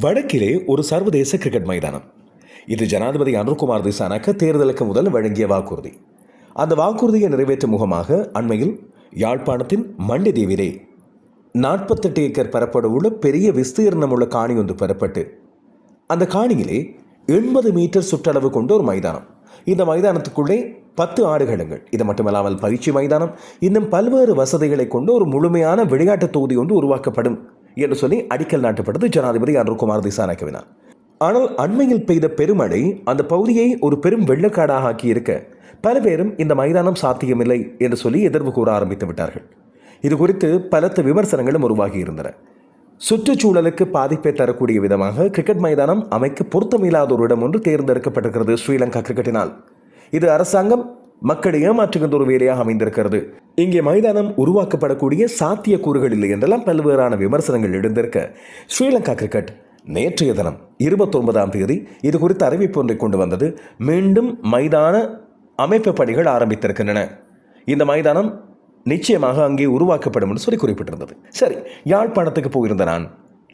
வடக்கிலே ஒரு சர்வதேச கிரிக்கெட் மைதானம். இது ஜனாதிபதி அனுர்குமார் திசாநாயக்க தேர்தலுக்கு முதல் வழங்கிய வாக்குறுதி. அந்த வாக்குறுதியை நிறைவேற்றும் முகமாக அண்மையில் யாழ்ப்பாணத்தின் மண்டிதீவிலே 48 ஏக்கர் பரப்பளவு உள்ள பெரிய விஸ்தீர்ணமுள்ள காணி ஒன்று பெறப்பட்டு அந்த காணியிலே 80 மீட்டர் சுற்றளவு கொண்ட ஒரு மைதானம். இந்த மைதானத்துக்குள்ளே 10 ஆடுகளங்கள், இது மட்டுமல்லாமல் பயிற்சி மைதானம், இன்னும் பல்வேறு வசதிகளை கொண்டு ஒரு முழுமையான விளையாட்டு தொகுதி ஒன்று உருவாக்கப்படும் என்று சொல்லி அடிக்கல் நாட்டப்பட்டது ஜனாதிபதி அனுர்குமார் திசாநாயக்கவினால். ஆனால் அண்மையில் பெய்த பெருமழை அந்த பகுதியை ஒரு பெரும் வெள்ளக்காடாக ஆக்கியிருக்க பல பேரும் இந்த மைதானம் சாத்தியமில்லை என்று சொல்லி எதிர்வு கூற ஆரம்பித்து விட்டார்கள். இது குறித்து பலத்த விமர்சனங்களும் உருவாகியிருந்தன. சுற்றுச்சூழலுக்கு பாதிப்பை தரக்கூடிய விதமாக கிரிக்கெட் மைதானம் அமைக்க பொருத்தமில்லாத ஒரு இடம் ஒன்று தேர்ந்தெடுக்கப்பட்டிருக்கிறது ஸ்ரீலங்கா கிரிக்கெட்டினால். இது அரசாங்கம் மக்களை ஏமாற்றுகின்ற ஒரு வேலையாக அமைந்திருக்கிறது. இங்கே மைதானம் உருவாக்கப்படக்கூடிய சாத்திய கூறுகள் இல்லை என்றெல்லாம் பல்வேறான விமர்சனங்கள் எழுந்திருக்க ஸ்ரீலங்கா கிரிக்கெட் நேற்றைய தினம் 29ஆம் தேதி இது குறித்த அறிவிப்பு ஒன்றை கொண்டு வந்தது. மீண்டும் மைதான அமைப்பு பணிகள் ஆரம்பித்திருக்கின்றன. இந்த மைதானம் நிச்சயமாக அங்கே உருவாக்கப்படும் என்று சொல்லி குறிப்பிட்டிருந்தது. சரி, யாழ்ப்பாணத்துக்கு போயிருந்த நான்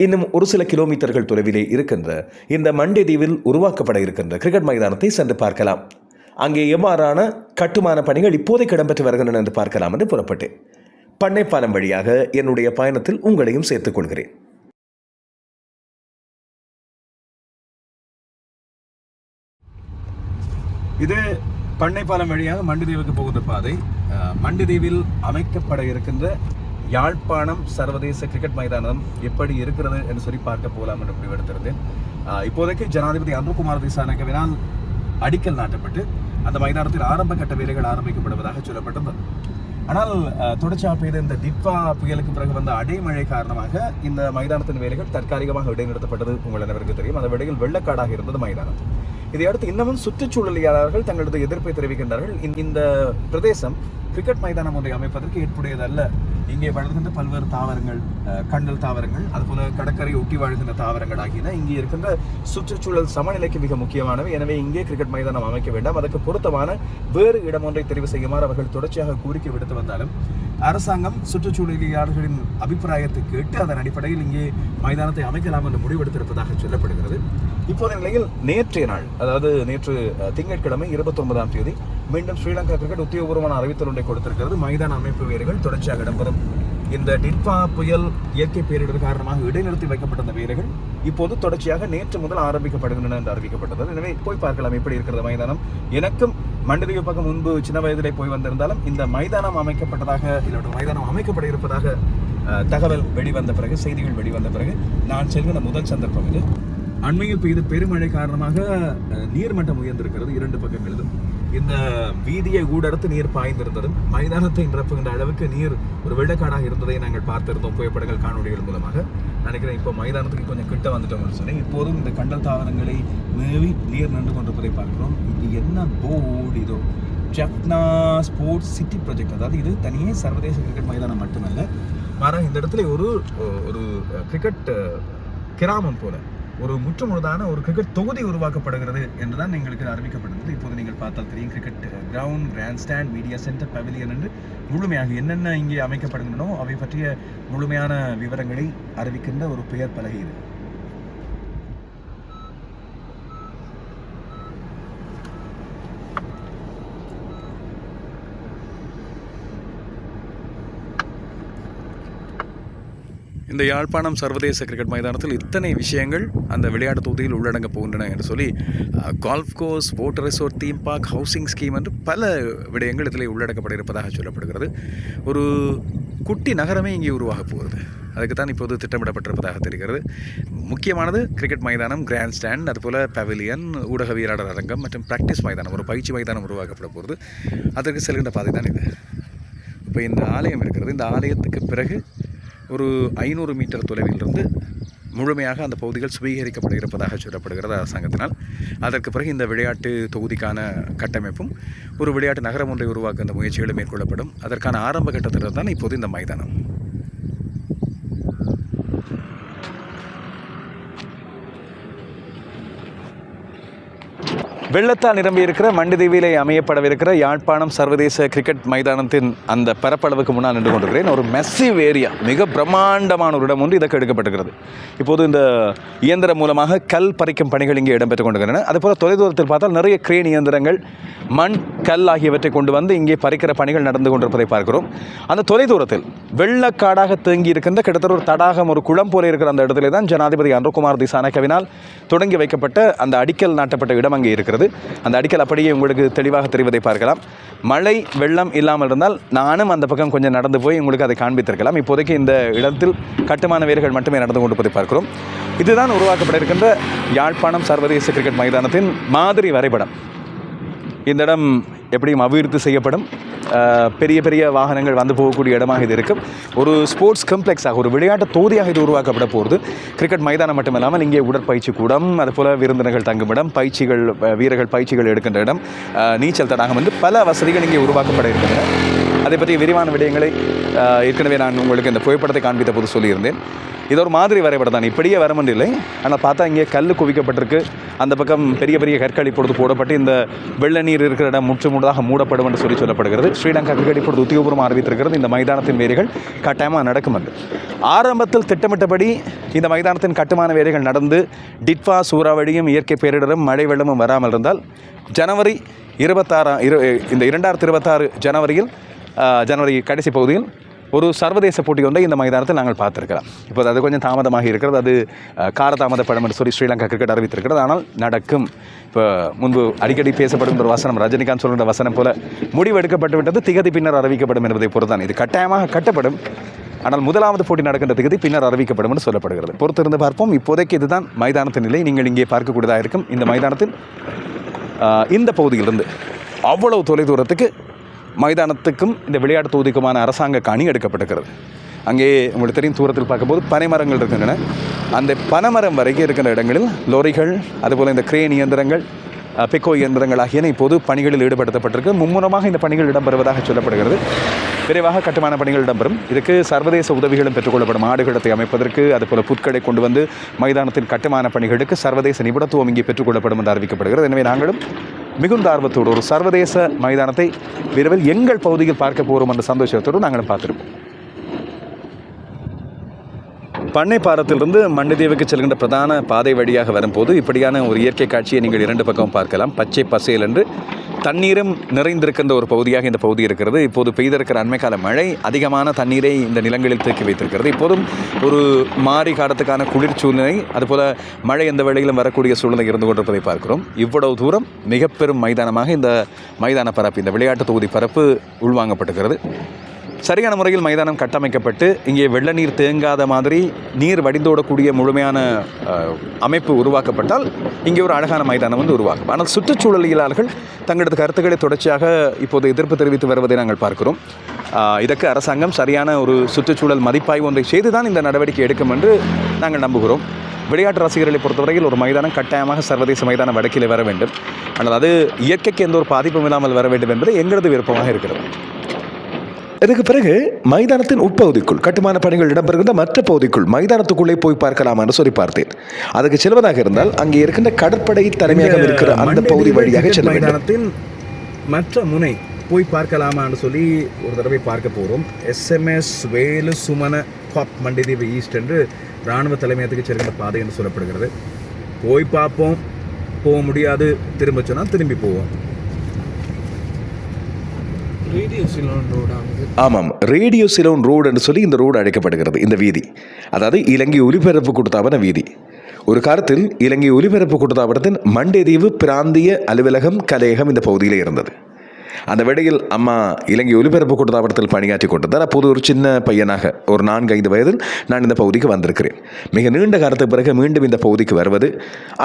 இன்னும் ஒரு சில கிலோமீட்டர்கள் தொலைவிலே இருக்கின்ற இந்த மண்டிதீவில் உருவாக்கப்பட இருக்கின்ற கிரிக்கெட் மைதானத்தை சென்று பார்க்கலாம். அங்கே எவ்வாறான கட்டுமான பணிகள் இப்போதைக்கு இடம்பெற்று வருகின்றன என்று பார்க்கலாம் என்று புறப்பட்டேன். பண்ணைப்பாலம் வழியாக என்னுடைய பயணத்தில் உங்களையும் சேர்த்துக் கொள்கிறேன். இது பண்ணைப்பாலம் வழியாக மண்டிதீவுக்கு போகின்ற பாதை. மண்டிதீவில் அமைக்கப்பட இருக்கின்ற யாழ்ப்பாணம் சர்வதேச கிரிக்கெட் மைதானம் எப்படி இருக்கிறது என்று சொல்லி பார்க்க போகலாம் என்று முடிவெடுத்திருந்தேன். இப்போதைக்கு ஜனாதிபதி அனுர்குமார் திசாநாயக்கவினால் அடிக்கல் நாட்டப்பட்டு அந்த மைதானத்தில் ஆரம்ப கட்ட வேலைகள் ஆரம்பிக்கப்படுவதாக சொல்லப்பட்டிருந்தது. ஆனால் தொடர்ச்சியாக பெய்த இந்த டிட்வா புயலுக்கு பிறகு வந்த அடைமழை காரணமாக இந்த மைதானத்தின் வேலைகள் தற்காலிகமாக இடைநிறுத்தப்பட்டது. உங்கள் அனைவருக்கு தெரியும், அந்த வேளையில் வெள்ளக்காடாக இருந்தது மைதானம். இதையடுத்து இன்னமும் சுற்றுச்சூழலியாளர்கள் தங்களது எதிர்ப்பை தெரிவிக்கின்றார்கள். இந்த பிரதேசம் கிரிக்கெட் மைதானம் ஒன்றை அமைப்பதற்கு ஏற்புடையதல்ல. இங்கே வளர்கின்ற பல்வேறு தாவரங்கள், கண்டல் தாவரங்கள், அதுபோல கடற்கரை ஒட்டி வாழ்கின்ற தாவரங்கள் ஆகியன இங்கே இருக்கின்ற சுற்றுச்சூழல் சமநிலைக்கு மிக முக்கியமானவை. எனவே இங்கே கிரிக்கெட் மைதானம் அமைக்க வேண்டாம், அதற்கு பொருத்தமான வேறு இடம் ஒன்றை தெரிவு செய்யுமாறு அவர்கள் தொடர்ச்சியாக கோரிக்கை விடுத்து வந்தாலும் அரசாங்கம் சுற்றுச்சூழலியாளர்களின் அபிப்பிராயத்தை கேட்டு அதன் அடிப்படையில் இங்கே மைதானத்தை அமைக்கலாம் என்று முடிவெடுத்திருப்பதாக சொல்லப்படுகிறது. இப்போதைய நிலையில் நேற்றைய நாள், அதாவது நேற்று திங்கட்கிழமை 29ஆம் தேதி மீண்டும் ஸ்ரீலங்கா கிரிக்கெட் உத்தியோகபூர்வமான அறிவித்தல் ஒன்றை கொடுத்திருக்கிறது. மைதான அமைப்பு வேலைகள் தொடர்ச்சியாக இடம்பெறும். இந்த டிட்வா புயல் இயற்கை பேரிடர் காரணமாக இடைநிறுத்தி வைக்கப்பட்ட வேலைகள் இப்போது தொடர்ச்சியாக நேற்று முதல் ஆரம்பிக்கப்படுகின்றன என்று அறிவிக்கப்பட்டது. எனவே போய் பார்க்கலாம் எப்படி இருக்கிறது மைதானம். எனக்கும் மண்டிதீவு பக்கம் முன்பு சின்ன வயதிலே போய் வந்திருந்தாலும் இந்த மைதானம் அமைக்கப்பட்டதாக, இதோட மைதானம் அமைக்கப்பட இருப்பதாக தகவல் வெளிவந்த பிறகு, செய்திகள் வெளிவந்த பிறகு நான் செல்கிற முதல் சந்தர்ப்பம் இது. அண்மையில் பெய்த பெருமழை காரணமாக நீர்மட்டம் உயர்ந்திருக்கிறது இரண்டு பக்கங்களிலும். இந்த வீதியை ஊடறுத்து நீர் பாய்ந்திருந்ததும் மைதானத்தை நிரப்புகின்ற அளவுக்கு நீர் ஒரு வெள்ளக்காடாக இருந்ததை நாங்கள் பார்த்திருந்தோம் புகைப்படங்கள், காணொலிகள் மூலமாக. நினைக்கிறேன் இப்போ மைதானத்துக்கு கொஞ்சம் கிட்ட வந்துட்டோம்னு சொல்லி இப்போதும் இந்த கண்டல் தாவரங்களை மேவி நீர் நின்று கொண்டிருப்பதை பார்க்கிறோம். இது என்ன போர்டு இதோ, ஜப்னா ஸ்போர்ட்ஸ் சிட்டி ப்ராஜெக்ட். அதாவது இது தனியே சர்வதேச கிரிக்கெட் மைதானம் மட்டுமல்ல, மாறாக இந்த இடத்துல ஒரு கிரிக்கெட் கிராமம் போல ஒரு முற்றுமுழுதான ஒரு கிரிக்கெட் தொகுதி உருவாக்கப்படுகிறது என்றுதான் எங்களுக்கு அறிவிக்கப்பட்டது. இப்போது நீங்கள் பார்த்தால் தெரியும், cricket ground, grandstand, media centre, pavilion என்று முழுமையாக என்னென்ன இங்கே அமைக்கப்படுகின்றனோ அவை பற்றிய முழுமையான விவரங்களை அறிவிக்கின்ற ஒரு பெயர் பலகை இது. இந்த யாழ்ப்பாணம் சர்வதேச கிரிக்கெட் மைதானத்தில் இத்தனை விஷயங்கள் அந்த விளையாட்டு தொகுதியில் உள்ளடங்க போகின்றன என்று சொல்லி golf course, boat resort, theme park, housing scheme என்று பல விடயங்கள் இதில் உள்ளடக்கப்பட இருப்பதாக சொல்லப்படுகிறது. ஒரு குட்டி நகரமே இங்கே உருவாக போகிறது. அதுக்கு தான் இப்போது திட்டமிடப்பட்டிருப்பதாக தெரிகிறது. முக்கியமானது கிரிக்கெட் மைதானம், கிராண்ட் ஸ்டாண்ட், அதுபோல் பவிலியன், ஊடகவியலாளர் அரங்கம் மற்றும் ப்ராக்டிஸ் மைதானம், ஒரு பயிற்சி மைதானம் உருவாக்கப்பட போகிறது. அதற்கு செல்கின்ற பாதை தான் இது. இப்போ இந்த ஆலயம் இருக்கிறது. இந்த ஆலயத்துக்கு பிறகு ஒரு 500 மீட்டர் தொலைவிலிருந்து முழுமையாக அந்த பகுதிகள் சுவீகரிக்கப்பட இருப்பதாக சொல்லப்படுகிறது அரசாங்கத்தினால். அதற்கு பிறகு இந்த விளையாட்டு தொகுதிக்கான கட்டமைப்பும் ஒரு விளையாட்டு நகரம் ஒன்றை உருவாக்க அந்த முயற்சிகளும் மேற்கொள்ளப்படும். அதற்கான ஆரம்ப கட்டத்தில் தான் இப்போது இந்த மைதானம். வெள்ளத்தால் நிரம்பி இருக்கிற மண்டிதீவிலே அமையப்படவிருக்கிற யாழ்ப்பாணம் சர்வதேச கிரிக்கெட் மைதானத்தின் அந்த பரப்பளவுக்கு முன்னால் நின்று கொண்டிருக்கிறேன். ஒரு மெஸ்ஸிவ் ஏரியா, மிக பிரம்மாண்டமான ஒரு இடம் ஒன்று இதற்கு எடுக்கப்பட்டிருக்கிறது. இப்போது இந்த இயந்திரம் மூலமாக கல் பறிக்கும் பணிகள் இங்கே இடம்பெற்றுக் கொண்டிருக்கின்றன. அதுபோல் தொலைதூரத்தில் பார்த்தால் நிறைய கிரேன் இயந்திரங்கள் மண், கல் ஆகியவற்றை கொண்டு வந்து இங்கே பறிக்கிற பணிகள் நடந்து கொண்டிருப்பதை பார்க்கிறோம். அந்த தொலைதூரத்தில் வெள்ளக்காடாக தேங்கி இருக்கின்ற கிட்டத்தட்ட ஒரு தடாகம், ஒரு குளம் போல இருக்கிற அந்த இடத்துல தான் ஜனாதிபதி அனுரகுமார் திசாநாயக்கவினால் தொடங்கி வைக்கப்பட்ட அந்த அடிக்கல் நாட்டப்பட்ட இடம் அங்கே இருக்கிறது. அந்த அடிக்கல் அப்படியே உங்களுக்கு தெளிவாக தெரிவதை பார்க்கலாம். மழை வெள்ளம் இல்லாமல் இருந்தால் நானும் அந்த பக்கம் கொஞ்சம் நடந்து போய் உங்களுக்கு அதை காண்பித்திருக்கலாம். இப்போதைக்கு இந்த இடத்தில் கட்டுமான வேலைகள் மட்டுமே நடந்து கொண்டிருப்பதை பார்க்கிறோம். இதுதான் உருவாக்கப்பட இருக்கின்ற யாழ்ப்பாணம் சர்வதேச கிரிக்கெட் மைதானத்தின் மாதிரி வரைபடம். இந்த இடம் எப்படியும் அபிவிருத்தி செய்யப்படும். பெரிய பெரிய வாகனங்கள் வந்து போகக்கூடிய இடமாக இது இருக்கும். ஒரு ஸ்போர்ட்ஸ் காம்ப்ளெக்ஸாக, ஒரு விளையாட்டு தொகுதியாக இது உருவாக்கப்பட போகிறது. கிரிக்கெட் மைதானம் மட்டுமில்லாமல் இங்கே உடற்பயிற்சி கூடம், அதுபோல் விருந்தினர்கள் தங்குமிடம், வீரர்கள் பயிற்சிகள் எடுக்கின்ற இடம், நீச்சல் தடாகம் வந்து பல வசதிகள் இங்கே உருவாக்கப்பட இருக்கின்றன. அதை பற்றி விரிவான விடயங்களை ஏற்கனவே நான் உங்களுக்கு இந்த புகைப்படத்தை காண்பித்த போது சொல்லியிருந்தேன். இது ஒரு மாதிரி வரைபடம் தான், இப்படியே வரமண்டு இல்லை. ஆனால் பார்த்தா இங்கே கல் குவிக்கப்பட்டிருக்கு. அந்த பக்கம் பெரிய பெரிய கற்கள் இப்பொழுது போடப்பட்டு இந்த வெள்ள நீர் இருக்கிற இடம் முற்றுமுழுதாக மூடப்படும் என்று சொல்லப்படுகிறது. ஸ்ரீலங்கா கிரிக்கெட் இப்பொழுது உத்தியோகபூர்வமாக அறிவித்திருக்கிறது இந்த மைதானத்தின் வேலைகள் கட்டாயமாக நடக்கும் என்று. ஆரம்பத்தில் திட்டமிட்டபடி இந்த மைதானத்தின் கட்டுமான வேலைகள் நடந்து டிட்வா சூறாவளியும் இயற்கை பேரிடரும் மழை வெள்ளமும் வராமல் இருந்தால் ஜனவரி 2026 ஜனவரி கடைசி பகுதியில் ஒரு சர்வதேச போட்டி ஒன்றை இந்த மைதானத்தில் நாங்கள் பார்த்துருக்கலாம். இப்போது அது கொஞ்சம் தாமதமாக இருக்கிறது. அது காலதாமதப்படும் என்று ஸ்ரீலங்கா கிரிக்கெட் அறிவித்திருக்கிறது. ஆனால் நடக்கும். இப்போ முன்பு அடிக்கடி பேசப்படும் ஒரு வசனம், ரஜினிகாந்த் சொல்கிற வசனம் போல முடிவு எடுக்கப்பட்டு விட்டது, திகதி பின்னர் அறிவிக்கப்படும் என்பதை பொறுத்தான். இது கட்டாயமாக கட்டப்படும். ஆனால் முதலாவது போட்டி நடக்கின்ற திகதி பின்னர் அறிவிக்கப்படும் என்று சொல்லப்படுகிறது. பொறுத்திருந்து பார்ப்போம். இப்போதைக்கு இதுதான் மைதானத்தின் நிலை. நீங்கள் இங்கே பார்க்கக்கூடியதாக இருக்கும். இந்த மைதானத்தின் இந்த பகுதியிலிருந்து அவ்வளவு தொலைதூரத்துக்கு மைதானத்துக்கும் இந்த விளையாட்டு தொகுதிக்குமான அரசாங்க காணி எடுக்கப்பட்டிருக்கிறது. அங்கே உங்களுக்கு தெரியும், தூரத்தில் பார்க்கும்போது பனைமரங்கள் இருக்கின்றன. அந்த பனைமரம் வரைக்கும் இருக்கின்ற இடங்களில் லோரிகள், அதுபோல் இந்த கிரேன் இயந்திரங்கள், பெக்கோ இயந்திரங்கள் ஆகியன இப்போது பணிகளில் ஈடுபடுத்தப்பட்டிருக்கு. மும்முரமாக இந்த பணிகள் இடம்பெறுவதாக சொல்லப்படுகிறது. விரைவாக கட்டுமான பணிகள் இடம்பெறும். இதுக்கு சர்வதேச உதவிகளும் பெற்றுக்கொள்ளப்படும். ஆடுகளத்தை அமைப்பதற்கு, அதுபோல் புற்களை கொண்டு வந்து மைதானத்தின் கட்டுமான பணிகளுக்கு சர்வதேச நிபுணத்துவம் இங்கே பெற்றுக்கொள்ளப்படும் என்று அறிவிக்கப்படுகிறது. எனவே நாங்களும் மிகுந்த ஆர்வத்தோடு ஒரு சர்வதேச மைதானத்தை விரைவில் எங்கள் பகுதியில் பார்க்க போகிறோம் என்ற சந்தோஷத்தோடு நாங்களும் பார்த்துருப்போம். பண்ணைப்பாரத்திலிருந்து மண்டிதீவுக்கு செல்கின்ற பிரதான பாதை வழியாக வரும்போது இப்படியான ஒரு இயற்கை காட்சியை நீங்கள் இரண்டு பக்கம் பார்க்கலாம். பச்சை பசேல் என்று தண்ணீரும் நிறைந்திருக்கின்ற ஒரு பகுதியாக இந்த பகுதி இருக்கிறது. இப்போது பெய்திருக்கிற அண்மைக்கால மழை அதிகமான தண்ணீரை இந்த நிலங்களில் தேக்கி வைத்திருக்கிறது. இப்போதும் ஒரு மாறி காலத்துக்கான குளிர் சூழ்நிலை, அதுபோல் மழை எந்த வேளையிலும் வரக்கூடிய சூழ்நிலை இருந்து கொண்டிருப்பதை பார்க்கிறோம். இவ்வளவு தூரம் மிக பெரும் மைதானமாக இந்த மைதான பரப்பு, இந்த விளையாட்டு தொகுதி பரப்பு உள்வாங்கப்பட்டிருக்கிறது. சரியான முறையில் மைதானம் கட்டமைக்கப்பட்டு இங்கே வெள்ள நீர் தேங்காத மாதிரி நீர் வடிந்தோடக்கூடிய முழுமையான அமைப்பு உருவாக்கப்பட்டால் இங்கே ஒரு அழகான மைதானம் வந்து உருவாகும். ஆனால் சுற்றுச்சூழலியலாளர்கள் தங்களது கருத்துக்களை தொடர்ச்சியாக இப்போது எதிர்ப்பு தெரிவித்து வருவதை நாங்கள் பார்க்கிறோம். இதற்கு அரசாங்கம் சரியான ஒரு சுற்றுச்சூழல் மதிப்பாய்வு ஒன்றை செய்து தான் இந்த நடவடிக்கை எடுக்கும் என்று நாங்கள் நம்புகிறோம். விளையாட்டு ரசிகர்களை பொறுத்தவரையில் ஒரு மைதானம் கட்டாயமாக சர்வதேச மைதானம் வடக்கில் வர வேண்டும். ஆனால் அது இயற்கைக்கு எந்த ஒரு பாதிப்பும் இல்லாமல் வர வேண்டும் என்பது எங்களது விருப்பமாக இருக்கிறது. இதுக்கு பிறகு மைதானத்தின் உட்பகுதிக்குள் கட்டுமான பணிகள் இடம்பெறுகின்ற மற்ற பகுதிக்குள் மைதானத்துக்குள்ளே போய் பார்க்கலாம் என்று சொல்லி பார்த்தேன். அதுக்கு செல்வதாக இருந்தால் அங்கே இருக்கின்ற கடற்படை தலைமையாக இருக்கிற அந்த பகுதி வழியாக செல்ல வேண்டும். மைதானத்தின் மற்ற முனை போய் பார்க்கலாமா என்று சொல்லி ஒரு தடவை பார்க்க போகிறோம். SMS வேலு சுமன பாப் மண்டிதீவு ஈஸ்ட் என்று இராணுவ தலைமையகத்துக்கு செல்கின்ற பாதை என்று சொல்லப்படுகிறது. போய் பார்ப்போம். போக முடியாது, திரும்ப சொன்னால் திரும்பி போவோம். ஆமாம், ரேடியோ சிலோன் ரோடு என்று சொல்லி இந்த ரோடு அழைக்கப்படுகிறது. இந்த வீதி, அதாவது இலங்கை ஒலிபரப்பு கூட்டத்தாபன வீதி. ஒரு காலத்தில் இலங்கை ஒலிபரப்பு கூட்டத்தாபனத்தின் மண்டிதீவு பிராந்திய அலுவலகம் கலையகம் இந்த பகுதியில் இருந்தது. அந்த வேளையில் அம்மா இலங்கை ஒலிபரப்பு கூட்டத்தாபனத்தில் பணியாற்றி கொண்டிருந்தார். அப்போது ஒரு சின்ன பையனாக ஒரு 4-5 வயதில் நான் இந்த பகுதிக்கு வந்திருக்கிறேன். மிக நீண்ட காலத்துக்கு பிறகு மீண்டும் இந்த பகுதிக்கு வருவது,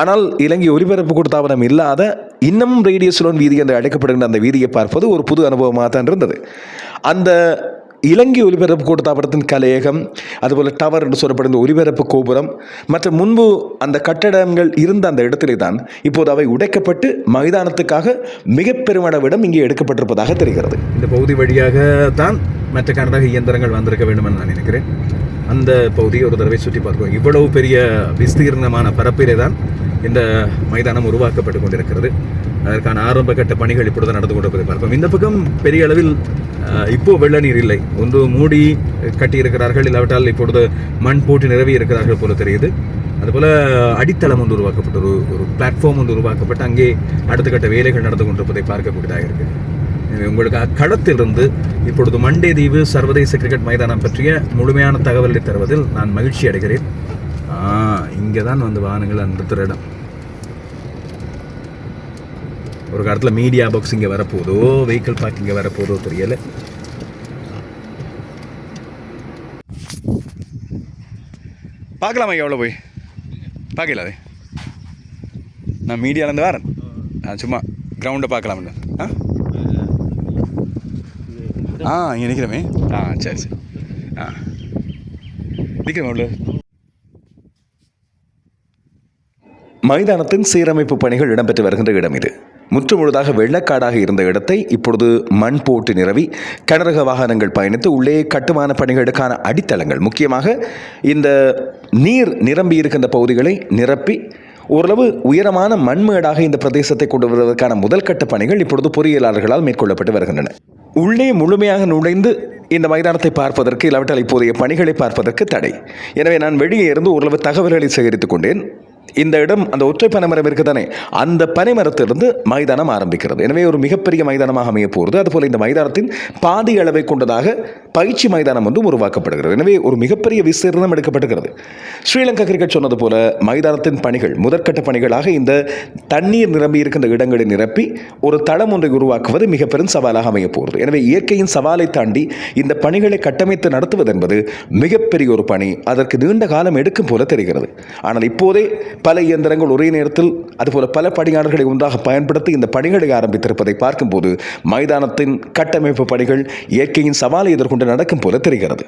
ஆனால் இலங்கை ஒலிபரப்பு கூட்டத்தாபனம் இல்லாத இன்னமும் ரேடியோ சிலோன் வீதி என்று அழைக்கப்படுகின்ற அந்த வீதியை பார்ப்பது ஒரு புது அனுபவமாக தான் இருந்தது. அந்த இலங்கை ஒலிபரப்பு கூட்டத்தாபனத்தின் கலையகம், அதுபோல் டவர் என்று சொல்லப்படுகிற ஒலிபரப்பு கோபுரம் மற்றும் முன்பு அந்த கட்டடங்கள் இருந்த அந்த இடத்திலே தான் இப்போது அவை உடைக்கப்பட்டு மைதானத்துக்காக மிக பெருமளவிடம் இங்கே எடுக்கப்பட்டிருப்பதாக தெரிகிறது. இந்த பகுதி வழியாக தான் மற்ற கனரக இயந்திரங்கள் வந்திருக்க வேண்டும் என்று நான் நினைக்கிறேன். அந்த பகுதியை ஒரு தடவை சுற்றி பார்க்கிறோம். இவ்வளவு பெரிய விஸ்தீர்ணமான பரப்பிலே தான் இந்த மைதானம் உருவாக்கப்பட்டு கொண்டிருக்கிறது. அதற்கான ஆரம்ப கட்ட பணிகள் இப்பொழுது நடந்து கொண்டிருப்பதை பார்ப்போம். இந்த பக்கம் பெரிய அளவில் இப்போ வெள்ள நீர் இல்லை. ஒன்று மூடி கட்டியிருக்கிறார்கள், இல்லாவிட்டால் இப்பொழுது மண் போட்டு நிரவி இருக்கிறார்கள் போல தெரியுது. அதுபோல் அடித்தளம் ஒன்று உருவாக்கப்பட்டு ஒரு பிளாட்ஃபார்ம் ஒன்று உருவாக்கப்பட்டு அங்கே அடுத்த கட்ட வேலைகள் நடந்து கொண்டிருப்பதை பார்க்கக்கூடியதாக இருக்குது. உங்களுக்கு அக்களத்திலிருந்து இப்பொழுது மண்டே தீவு சர்வதேச கிரிக்கெட் மைதானம் பற்றிய முழுமையான தகவல்களை தருவதில் நான் மகிழ்ச்சி அடைகிறேன். இங்கே தான் வந்து வாகனங்கள் நிறுத்துகிற இடம். ஒரு காலத்தில் மீடியா பாக்ஸ் இங்கே வரப்போதோ, வெஹிக்கிள் பார்க் இங்கே வரப்போதோ தெரியலை. பார்க்கலாமா எவ்வளோ போய் பார்க்கல? அது நான் மீடியாவிலேருந்து வரேன். நான் சும்மா கிரவுண்டை பார்க்கலாம்னு. இங்கே நிற்கிறமே. சரி சரி. நிற்கிறேன் எவ்வளோ. மைதானத்தின் சீரமைப்பு பணிகள் இடம்பெற்று வருகின்ற இடம் இது. முற்றுமுழுதாக வெள்ளக்காடாக இருந்த இடத்தை இப்பொழுது மண் போட்டு நிரவி கனரக வாகனங்கள் பயணித்து உள்ளே கட்டுமான பணிகளுக்கான அடித்தளங்கள், முக்கியமாக இந்த நீர் நிரம்பி இருக்கின்ற பகுதிகளை நிரப்பி ஓரளவு உயரமான மண்மேடாக இந்த பிரதேசத்தை கொண்டு வருவதற்கான முதல் கட்ட பணிகள் இப்பொழுது பொறியியலாளர்களால் மேற்கொள்ளப்பட்டு வருகின்றன. உள்ளே முழுமையாக நுழைந்து இந்த மைதானத்தை பார்ப்பதற்கு, இல்லாவிட்டால் இப்போதைய பணிகளை பார்ப்பதற்கு தடை. எனவே நான் வெளியே இருந்து ஓரளவு தகவல்களை சேகரித்துக் கொண்டேன். இந்த இடம் அந்த ஒற்றை பனைமரம் இருக்குதானே, அந்த பனைமரத்திலிருந்து மைதானம் ஆரம்பிக்கிறது. எனவே ஒரு மிகப்பெரிய மைதானமாக அமைய போகிறது. அதுபோல் இந்த மைதானத்தின் பாதி அளவை கொண்டதாக பயிற்சி மைதானம் ஒன்றும் உருவாக்கப்படுகிறது. எனவே ஒரு மிகப்பெரிய விஸ்தீர்ணம் எடுக்கப்பட்டுகிறது. ஸ்ரீலங்கா கிரிக்கெட் சொன்னது போல மைதானத்தின் பணிகள் முதற்கட்ட பணிகளாக இந்த தண்ணீர் நிரம்பி இருக்கின்ற இடங்களை நிரப்பி ஒரு தளம் ஒன்றை உருவாக்குவது மிக பெரும் சவாலாக அமைய போகிறது. எனவே இயற்கையின் சவாலை தாண்டி இந்த பணிகளை கட்டமைத்து நடத்துவது என்பது மிகப்பெரிய ஒரு பணி. அதற்கு நீண்ட காலம் எடுக்கும் போல தெரிகிறது. ஆனால் இப்போதே பல இயந்திரங்கள் ஒரே நேரத்தில் அதுபோல பல பணியாளர்களை ஒன்றாக பயன்படுத்தி இந்த பணிகளை ஆரம்பித்திருப்பதை பார்க்கும்போது மைதானத்தின் கட்டமைப்பு பணிகள் இயற்கையின் சவாலை எதிர்கொண்டு நடக்கும் போல தெரிகிறது.